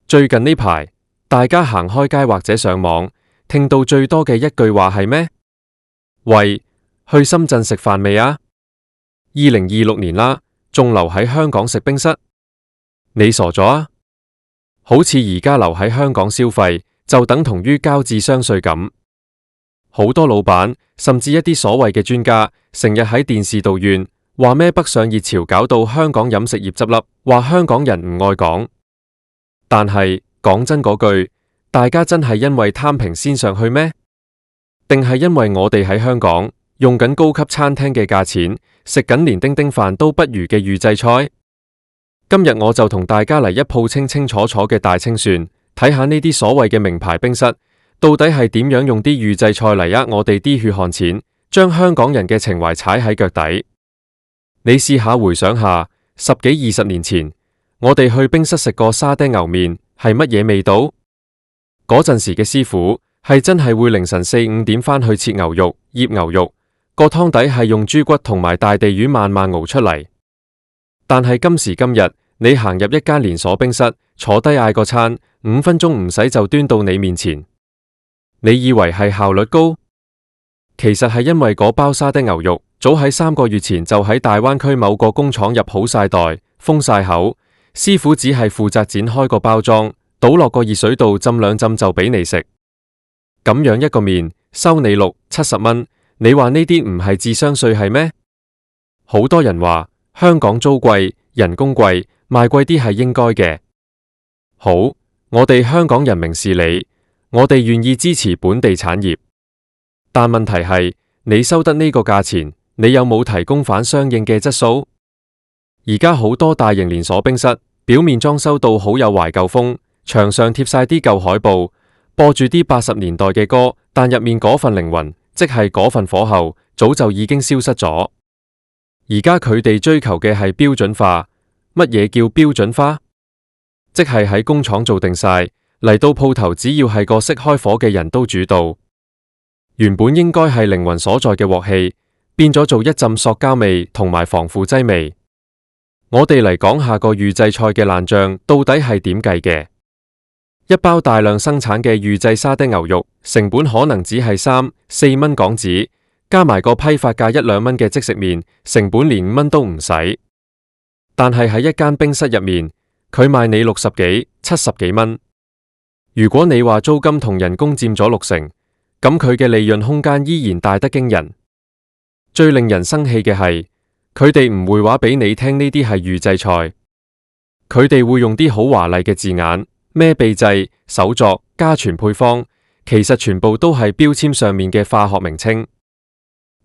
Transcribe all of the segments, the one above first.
最近呢排，大家行開街或者上網，聽到最多嘅一句話係咩？喂，去深圳食飯未啊？2026年啦，仲留喺香港食冰室？你傻咗啊？好似而家留喺香港消費，就等同於交智商稅咁。好多老闆，甚至一啲所謂嘅專家，成日喺電視度怨，話咩北上熱潮搞到香港飲食業執笠，話香港人唔愛港。但係講真嗰句，大家真係因為貪平先上去咩？定係因為我哋喺香港用緊高級餐廳嘅價錢，食緊連叮叮飯都不如嘅預製菜？今日我就同大家嚟一鋪清清楚楚嘅大清算，睇下呢啲所謂嘅名牌冰室，到底係點樣用啲預製菜嚟呃我哋啲血汗錢，將香港人嘅情懷踩喺腳底。你試下回想下，10幾20年前，我哋去冰室食過沙爹牛麵係乜嘢味道？嗰陣時嘅師傅係真係會凌晨4、5點返去切牛肉、醃牛肉，個湯底係用豬骨同埋大地魚慢慢熬出嚟。但係今時今日，你行入一間連鎖冰室，坐低嗌個餐，5分鐘唔使就端到你面前。你以為係效率高？其實係因為嗰包沙爹牛肉早喺3個月前就喺大灣區某個工廠入好晒袋，封晒口，師傅只係負責剪開個包裝，倒落個熱水度浸2浸就俾你食。咁樣一個麵收你60、70蚊，你話呢啲唔係智商稅係咩？好多人話香港租貴、人工貴，賣貴啲係應該嘅。好，我哋香港人明事理，我哋願意支持本地產業。但問題係，你收得呢個價錢，你有冇提供反相應嘅質素？而家好多大型連鎖冰室，表面裝修到好有懷舊風，牆上貼晒啲舊海報，播住啲80年代嘅歌，但入面嗰份靈魂，即係嗰份火候，早就已經消失咗。而家佢哋追求嘅係標準化。乜嘢叫標準化？即係喺工廠做定晒，嚟到鋪頭只要係個識開火嘅人都煮到。原本應該係靈魂所在嘅鑊氣，變咗做一陣塑膠味同埋防腐劑味。我哋嚟講下個預製菜嘅爛賬到底係點計嘅？一包大量生產嘅預製沙爹牛肉，成本可能只係3、4蚊港紙，加埋個批發價1、2蚊嘅即食麵，成本連5蚊都唔使。但係喺一間冰室入面，佢賣你60幾、70幾蚊。如果你話租金同人工佔咗60%，咁佢嘅利潤空間依然大得驚人。最令人生氣嘅係，佢哋唔會話俾你聽呢啲係預製菜，佢哋會用啲好華麗嘅字眼，咩秘製、手作、家傳配方，其實全部都係標籤上面嘅化學名稱。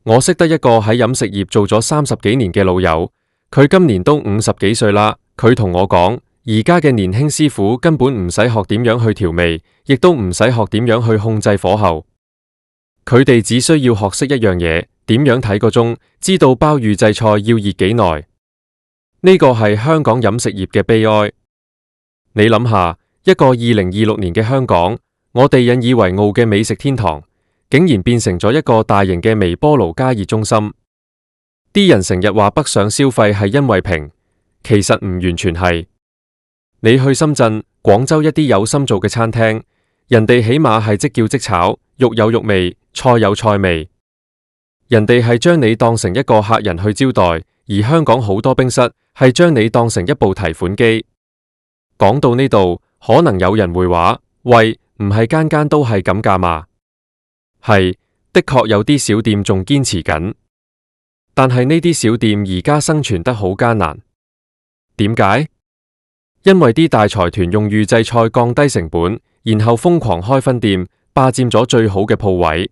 我識得一個喺飲食業做咗30幾年嘅老友，佢今年都50幾歲啦。佢同我講，而家嘅年輕師傅根本唔使學點樣去調味，亦都唔使學點樣去控制火候。佢哋只需要學識一樣嘢，點樣睇個鐘，知道包預製菜要熱幾耐。呢個係香港飲食業嘅悲哀。你諗下，一個2026年嘅香港，我哋引以為傲嘅美食天堂，竟然變成咗一個大型嘅微波爐加熱中心。啲人成日話北上消費係因為平，其實唔完全係。你去深圳、廣州一啲有心做嘅餐廳，人哋起碼係即叫即炒，肉有肉味，菜有菜味。人哋係將你當成一個客人去招待，而香港好多冰室係將你當成一部提款機。講到呢度，可能有人會話：喂，唔係間間都係咁價嘛？係，的確有啲小店仲堅持緊，但係呢啲小店而家生存得好艱難。點解？因為啲大財團用預製菜降低成本，然後瘋狂開分店，霸佔咗最好嘅鋪位。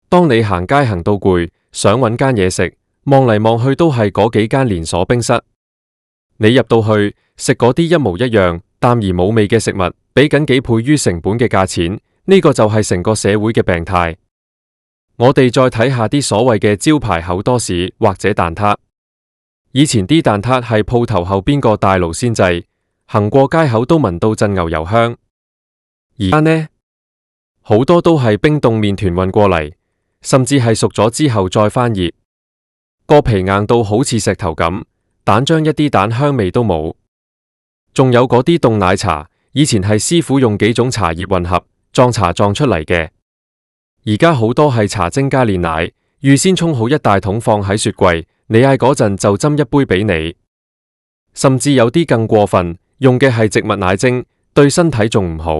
當你行街行到攰，想搵間嘢食，望嚟望去都係嗰幾間連鎖冰室。你入到去食嗰啲一模一樣淡而冇味嘅食物，俾緊幾倍於成本嘅價錢，呢個就係成個社會嘅病態。我哋再睇下啲所謂嘅招牌口多士或者蛋撻。以前啲蛋撻係鋪頭後邊個大爐先製，行過街口都聞到陣牛油香。而家呢，好多都係冰凍麵團運過嚟，甚至係熟咗之後再翻熱，個皮硬到好似石頭咁，蛋漿一啲蛋香味都冇。仲有嗰啲凍奶茶，以前係師傅用幾種茶葉混合撞茶撞出嚟嘅，而家好多係茶精加煉奶，預先沖好一大桶放喺雪櫃，你嗌嗰陣就斟一杯俾你。甚至有啲更過分，用嘅係植物奶精，對身體仲唔好。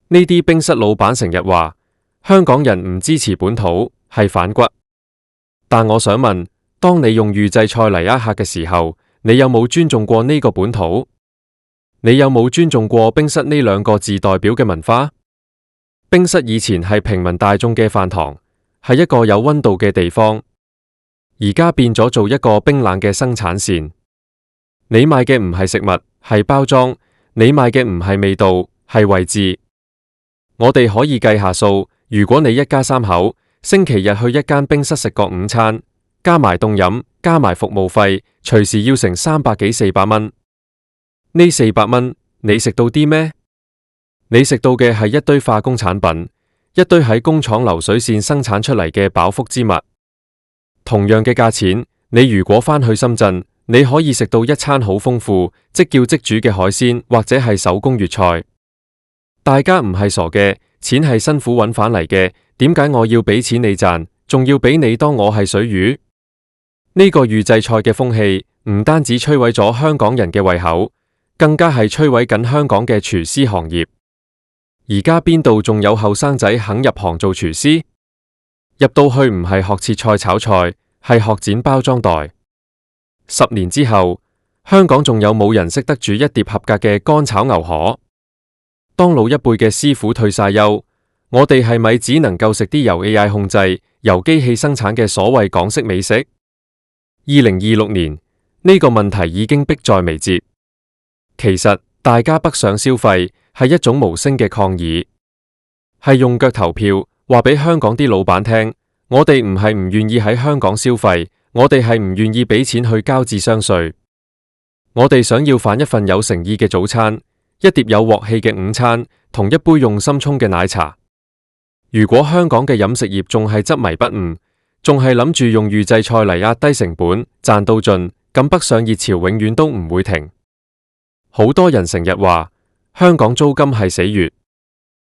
呢啲冰室老闆成日話香港人唔支持本土，係反骨。但我想問，當你用預製菜嚟呃客嘅時候，你有冇尊重過呢個本土？你有冇尊重過冰室呢兩個字代表嘅文化？冰室以前係平民大眾嘅飯堂，係一個有溫度嘅地方，而家變咗做一個冰冷嘅生產線。你賣嘅唔係食物，係包裝；你賣嘅唔係味道，係位置。我哋可以計下數，如果你一家三口，星期日去一間冰室食個午餐，加埋凍飲，加埋服務費，隨時要成300幾400蚊。呢400蚊，你食到啲咩？你食到嘅係一堆化工產品，一堆喺工廠流水線生產出嚟嘅飽腹之物。同樣嘅價錢，你如果返去深圳，你可以食到一餐好豐富，即叫即煮嘅海鮮，或者係手工粵菜。大家唔係傻嘅，錢係辛苦揾返嚟嘅，點解我要俾錢你賺，仲要俾你當我係水魚？呢個預製菜嘅風氣，唔單止摧毀咗香港人嘅胃口，更加係摧毀緊香港嘅廚師行業。而家邊度仲有後生仔肯入行做廚師？入到去唔係學切菜炒菜，係學剪包裝袋。10年之後，香港仲有冇人識得煮一碟合格嘅乾炒牛河？當老一輩嘅師傅退晒休，我哋係咪只能夠食啲由 AI 控制、由機器生產嘅所謂港式美食？2026年，呢個問題已經迫在眉睫。其實大家北上消費係一種無聲嘅抗議，係用腳投票話俾香港啲老闆聽，我哋唔係唔願意喺香港消費，我哋係唔願意俾錢去交智商稅。我哋想要飯一份有誠意嘅早餐，一碟有鑊氣嘅午餐，同一杯用心沖嘅奶茶。如果香港嘅飲食業仲係執迷不悟，仲係諗住用預製菜嚟壓低成本，賺到盡，咁北上熱潮永遠都唔會停。好多人成日話香港租金係死穴，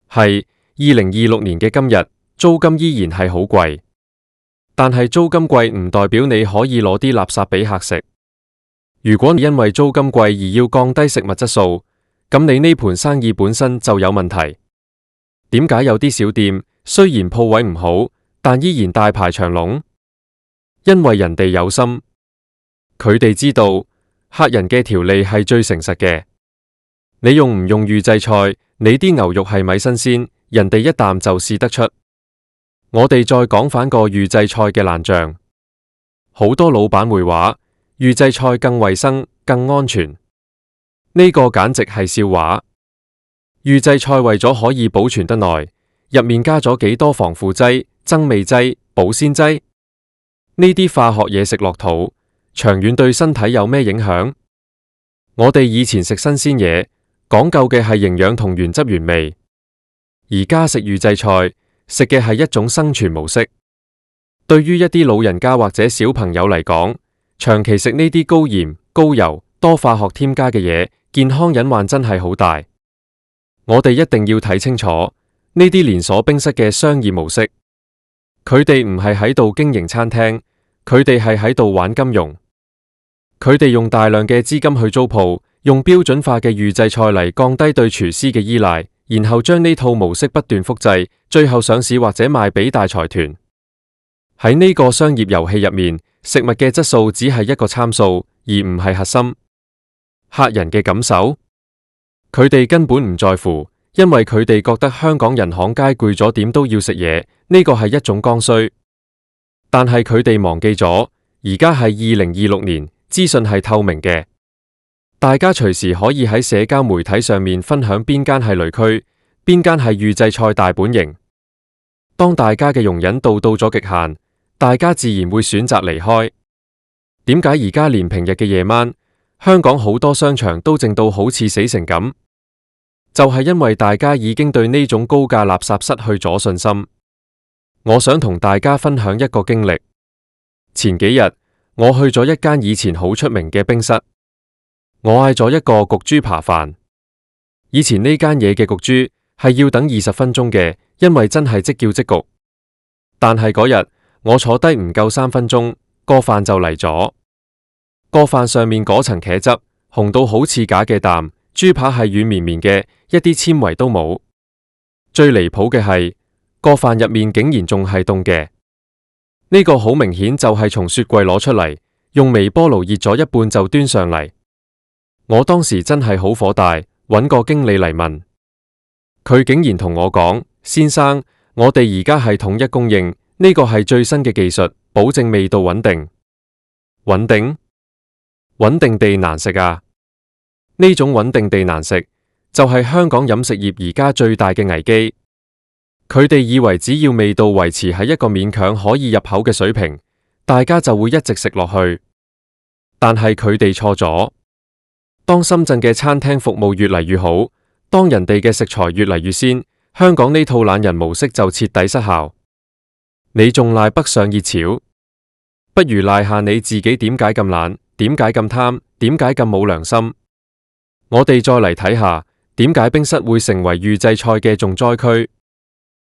係2026年嘅今日，租金依然係好貴。但係租金貴唔代表你可以攞啲垃圾俾客食。如果你因為租金貴而要降低食物質素，咁你呢盤生意本身就有問題。點解有啲小店雖然鋪位唔好，但依然大排長龍？因為人哋有心，佢哋知道客人嘅條脷係最誠實嘅。你用唔用預製菜？你啲牛肉係咪新鮮？人哋一啖就試得出。我哋再講返個預製菜嘅爛賬，好多老闆會話預製菜更衛生、更安全，呢個簡直係笑話。預製菜為咗可以保存得耐，入面加咗幾多防腐劑、增味劑、保鮮劑？呢啲化學嘢食落肚，長遠對身體有咩影響？我哋以前食新鮮嘢，講究嘅係營養同原汁原味，而家食預製菜，食嘅係一種生存模式。對於一啲老人家或者小朋友嚟講，長期食呢啲高鹽、高油、多化學添加嘅嘢，健康隱患真係好大。我哋一定要睇清楚呢啲連鎖冰室嘅商業模式，佢哋唔係喺度經營餐廳，佢哋係喺度玩金融。佢哋用大量嘅資金去租鋪，用標準化嘅預製菜嚟降低對廚師嘅依賴，然後將呢套模式不斷複製，最後上市或者賣俾大財團。喺呢個商業遊戲入面，食物嘅質素只係一個參數，而唔係核心。客人嘅感受，佢哋根本唔在乎，因為佢哋覺得香港人行街攰咗點都要食嘢，呢個係一種剛需。但係佢哋忘記咗，而家係2026年，資訊係透明嘅，大家隨時可以喺社交媒體上面分享邊間係雷區，邊間係預製菜大本營。當大家嘅容忍度到咗極限，大家自然會選擇離開。點解而家連平日嘅夜晚，香港好多商場都靜到好似死城咁？就係因為大家已經對呢種高價垃圾失去咗信心。我想同大家分享一個經歷。前幾日我去咗一間以前好出名嘅冰室，我嗌咗一個焗豬扒飯。以前呢間嘢嘅焗豬係要等20分鐘嘅，因為真係即叫即焗。但係嗰日我坐低唔夠3分鐘，個飯就嚟咗。個飯上面嗰層茄汁紅到好似假嘅蛋，豬扒係軟綿綿嘅，一啲纖維都冇。最離譜嘅係個飯入面竟然仲係凍嘅，呢個好明顯就係從雪櫃攞出嚟，用微波爐熱咗一半就端上嚟。我當時真係好火大，搵個經理嚟問，佢竟然同我講：先生，我哋而家係統一供應，呢個係最新嘅技術，保證味道穩定。穩定？穩定地難食啊！呢種穩定地難食，就係香港飲食業而家最大嘅危機。佢哋以為只要味道維持喺一個勉強可以入口嘅水平，大家就會一直食落去。但係佢哋錯咗。當深圳嘅餐廳服務越嚟越好，當人哋嘅食材越嚟越鮮，香港呢套懶人模式就徹底失效。你仲賴北上熱潮？不如賴下你自己點解咁懶，點解咁貪，點解咁冇良心？我哋再嚟睇下，點解冰室會成為預製菜嘅重災區？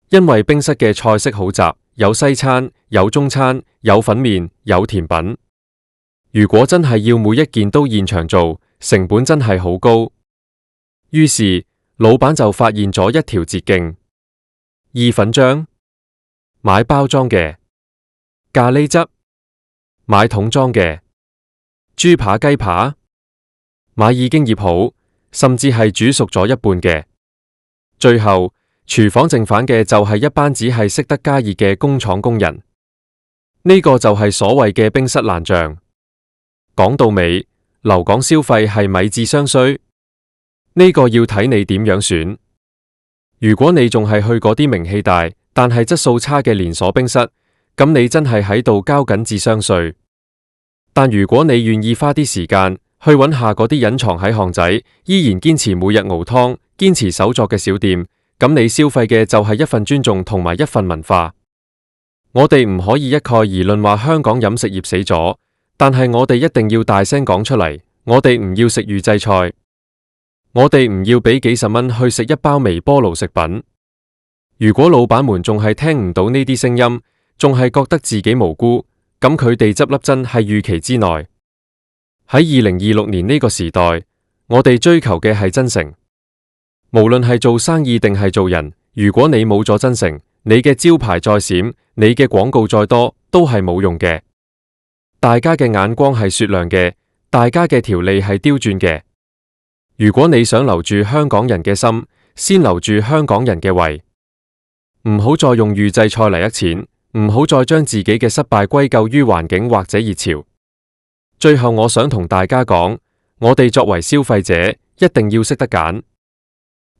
因為冰室嘅菜式好雜，有西餐，有中餐，有粉麵，有甜品。如果真係要每一件都現場做，成本真係好高。於是老闆就發現咗一條捷徑：意粉漿，買包裝嘅；咖喱汁，買桶裝嘅；豬扒雞扒，買已經醃好，甚至係煮熟咗一半嘅。最後廚房剩返嘅就係一班只係識得加熱嘅工廠工人。呢個就係所謂嘅冰室爛象。講到尾，留港消費係米智商衰，呢個要睇你點樣選。如果你仲係去嗰啲名氣大但係質素差嘅連鎖冰室，咁你真係喺度交緊智商稅。但如果你願意花啲時間去揾下嗰啲隱藏喺巷仔，依然堅持每日熬湯、堅持手作嘅小店，咁你消費嘅就係一份尊重同埋一份文化。我哋唔可以一概而論話香港飲食業死咗，但係我哋一定要大聲講出嚟，我哋唔要食預製菜，我哋唔要俾幾十蚊去食一包微波爐食品。如果老闆們仲係聽唔到呢啲聲音，仲係覺得自己無辜，咁佢哋執笠真係預期之內。喺2026年呢個時代，我哋追求嘅係真誠。無論係做生意定係做人，如果你冇咗真誠，你嘅招牌再閃，你嘅廣告再多，都係冇用嘅。大家嘅眼光係雪亮嘅，大家嘅條脷係刁鑽嘅。如果你想留住香港人嘅心，先留住香港人嘅胃。唔好再用預製菜嚟呃錢，唔好再將自己嘅失敗歸咎於環境或者熱潮。最後我想同大家講，我哋作為消費者，一定要識得揀。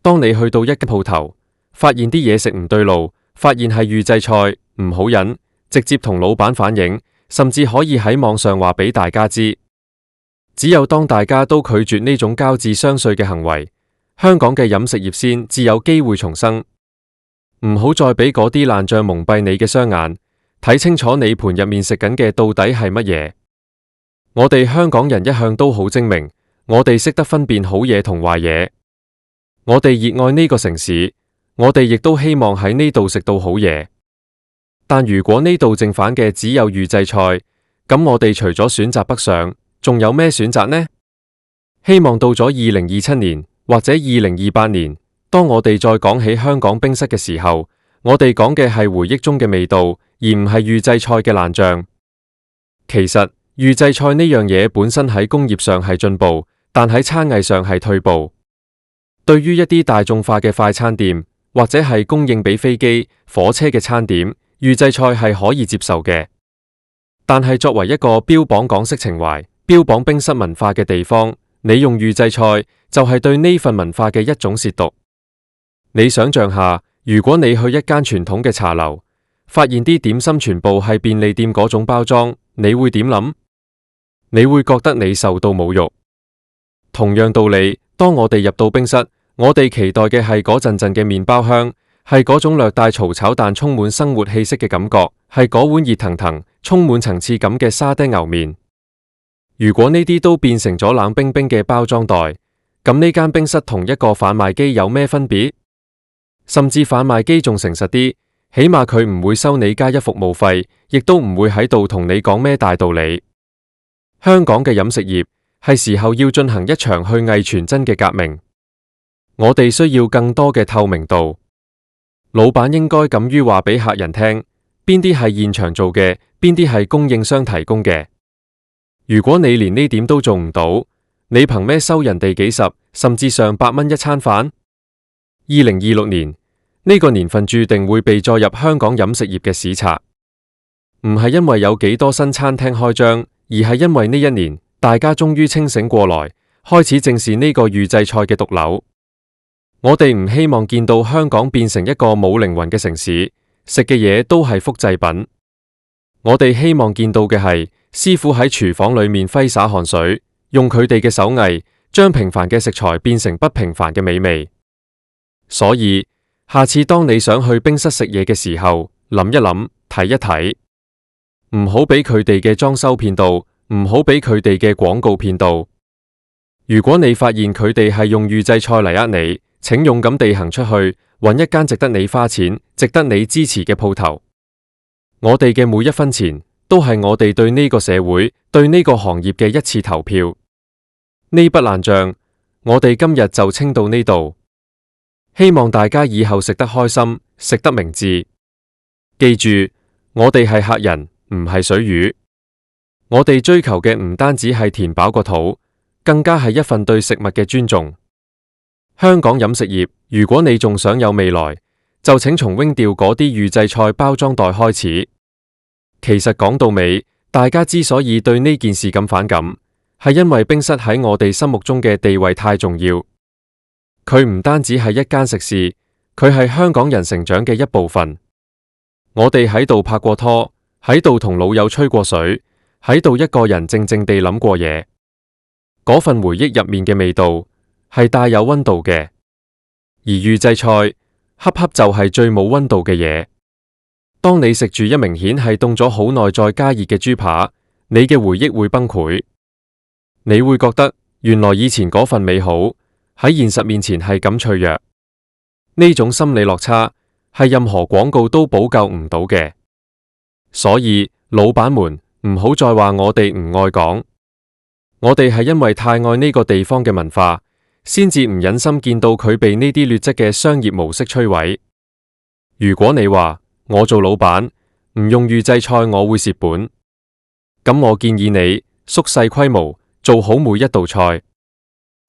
當你去到一間鋪頭，發現啲嘢食唔對路，發現係預製菜，唔好忍，直接同老闆反映，甚至可以喺網上話俾大家知。只有當大家都拒絕呢種交智商稅嘅行為，香港嘅飲食業先至有機會重生。唔好再俾嗰啲爛賬蒙蔽你嘅雙眼，睇清楚你盤入面食緊嘅到底係乜嘢。我哋香港人一向都好精明，我哋識得分辨好嘢同壞嘢。我哋熱愛呢個城市，我哋亦都希望喺呢度食到好嘢。但如果呢度剩返嘅只有預製菜，咁我哋除咗選擇北上，仲有咩選擇呢？希望到咗2027年或者2028年，當我哋再講起香港冰室嘅時候，我哋講嘅係回憶中嘅味道，而唔係預製菜嘅爛醬。其實預製菜呢樣嘢本身喺工業上係進步，但喺餐藝上係退步。對於一啲大眾化嘅快餐店，或者係供應俾飛機、火車嘅餐點，預製菜係可以接受嘅。但係作為一個標榜港式情懷、標榜冰室文化嘅地方，你用預製菜就係對呢份文化嘅一種褻瀆。你想象下，如果你去一間傳統嘅茶樓，發現啲點心全部係便利店嗰種包裝，你會點諗？你會覺得你受到侮辱。同樣道理，當我哋入到冰室，我哋期待嘅係嗰陣陣嘅麵包香，係嗰種略帶嘈炒但充滿生活氣息嘅感覺，係嗰碗熱騰騰、充滿層次感嘅沙爹牛麵。如果呢啲都變成咗冷冰冰嘅包裝袋，咁呢間冰室同一個販賣機有咩分別？甚至販賣機仲誠實啲，起碼佢唔會收你加一服務費，亦都唔會喺度同你講咩大道理。香港嘅飲食業係時候要進行一場去偽存真嘅革命。我哋需要更多嘅透明度。老闆應該敢於話俾客人聽，邊啲係現場做嘅，邊啲係供應商提供嘅。如果你連呢點都做唔到，你憑咩收人哋幾十甚至上百蚊一餐飯？2026年呢個年份注定會被載入香港飲食業嘅史冊，唔係因為有幾多新餐廳開張，而係因為呢一年大家終於清醒過來，開始正視呢個預製菜嘅毒瘤。我哋唔希望見到香港變成一個冇靈魂嘅城市，食嘅嘢都係複製品。我哋希望見到嘅係師傅喺廚房裏面揮灑汗水，用佢哋嘅手藝將平凡嘅食材變成不平凡嘅美味。所以下次當你想去冰室食嘢嘅時候，諗一諗，睇一睇，唔好俾佢哋嘅裝修騙到，唔好俾佢哋嘅廣告騙到。如果你發現佢哋係用預製菜嚟呃你，請勇敢地行出去，揾一間值得你花錢、值得你支持嘅鋪頭。我哋嘅每一分錢，都係我哋對呢個社會、對呢個行業嘅一次投票。呢筆爛賬，我哋今日就清到呢度。希望大家以後食得開心，食得明智。記住，我哋係客人，唔係水魚。我哋追求嘅唔單止係填飽個肚，更加係一份對食物嘅尊重。香港飲食業，如果你仲想有未來，就請從扔掉嗰啲預製菜包裝袋開始。其實講到尾，大家之所以對呢件事咁反感，係因為冰室喺我哋心目中嘅地位太重要。佢唔單止係一間食肆，佢係香港人成長嘅一部分。我哋喺度拍過拖，喺度同老友吹過水，喺度一個人靜靜地諗過嘢。嗰份回憶入面嘅味道，係帶有溫度嘅，而預製菜恰恰就係最冇溫度嘅嘢。當你食住一明顯係凍咗好耐再加熱嘅豬扒，你嘅回憶會崩潰。你會覺得原來以前嗰份美好喺現實面前係咁脆弱。呢種心理落差係任何廣告都補救唔到嘅。所以老闆們唔好再話我哋唔愛港，我哋係因為太愛呢個地方嘅文化，先至唔忍心見到佢被呢啲劣質嘅商業模式摧毀。如果你話我做老闆唔用預製菜我會蝕本，咁我建議你縮細規模，做好每一道菜，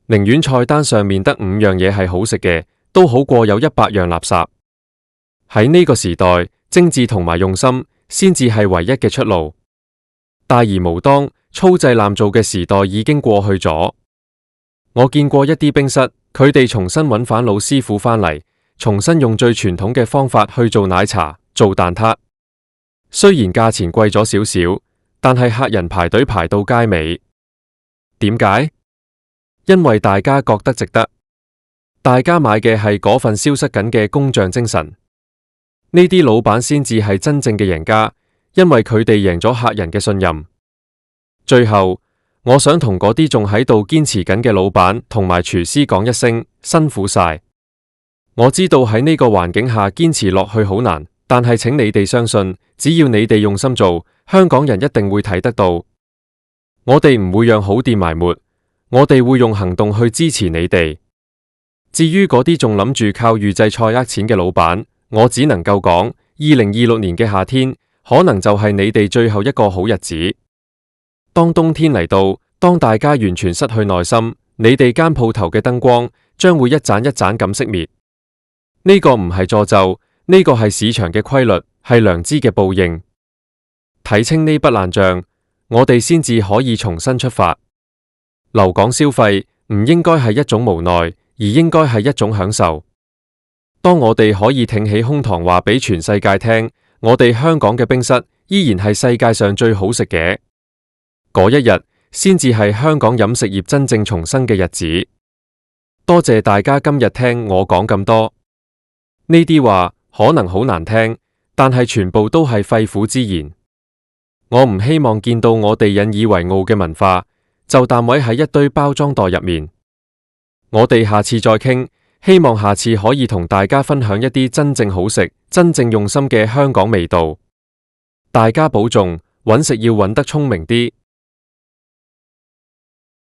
寧願菜單上面得5樣嘢係好食嘅，都好過有100樣垃圾。喺呢個時代，精緻同埋用心先至係唯一嘅出路。大而無當、粗製濫造嘅時代已經過去咗。我見過一啲冰室，佢哋重新揾返老師傅返嚟，重新用最傳統嘅方法去做奶茶、做蛋撻。雖然價錢貴咗少少，但係客人排隊排到街尾。點解？因為大家覺得值得，大家買嘅係嗰份消失緊嘅工匠精神。呢啲老闆先至係真正嘅贏家，因為佢哋贏咗客人嘅信任。最後，我想同嗰啲仲喺度堅持緊嘅老闆同埋廚師講一聲辛苦晒。我知道喺呢個環境下堅持落去好難，但係請你哋相信，只要你哋用心做，香港人一定會睇得到。我哋唔會讓好店埋沒，我哋會用行動去支持你哋。至於嗰啲仲諗住靠預製菜呃錢嘅老闆，我只能夠講，2026年嘅夏天可能就係你哋最後一個好日子。當冬天嚟到，當大家完全失去耐心，你哋間鋪頭嘅燈光將會一盞一盞咁熄滅。呢個唔係詛咒，呢個係市場嘅規律，係良知嘅報應。睇清呢筆爛賬，我哋先至可以重新出發。留港消費唔應該係一種無奈，而應該係一種享受。當我哋可以挺起胸膛話俾全世界聽，我哋香港嘅冰室依然係世界上最好食嘅，嗰一日先至係香港飲食業真正重生嘅日子。多謝大家今日聽我講咁多，呢啲話可能好難聽，但係全部都係肺腑之言。我唔希望見到我哋引以為傲嘅文化就淡位喺一堆包裝袋入面。我哋下次再傾，希望下次可以同大家分享一啲真正好食、真正用心嘅香港味道。大家保重，搵食要搵得聰明啲。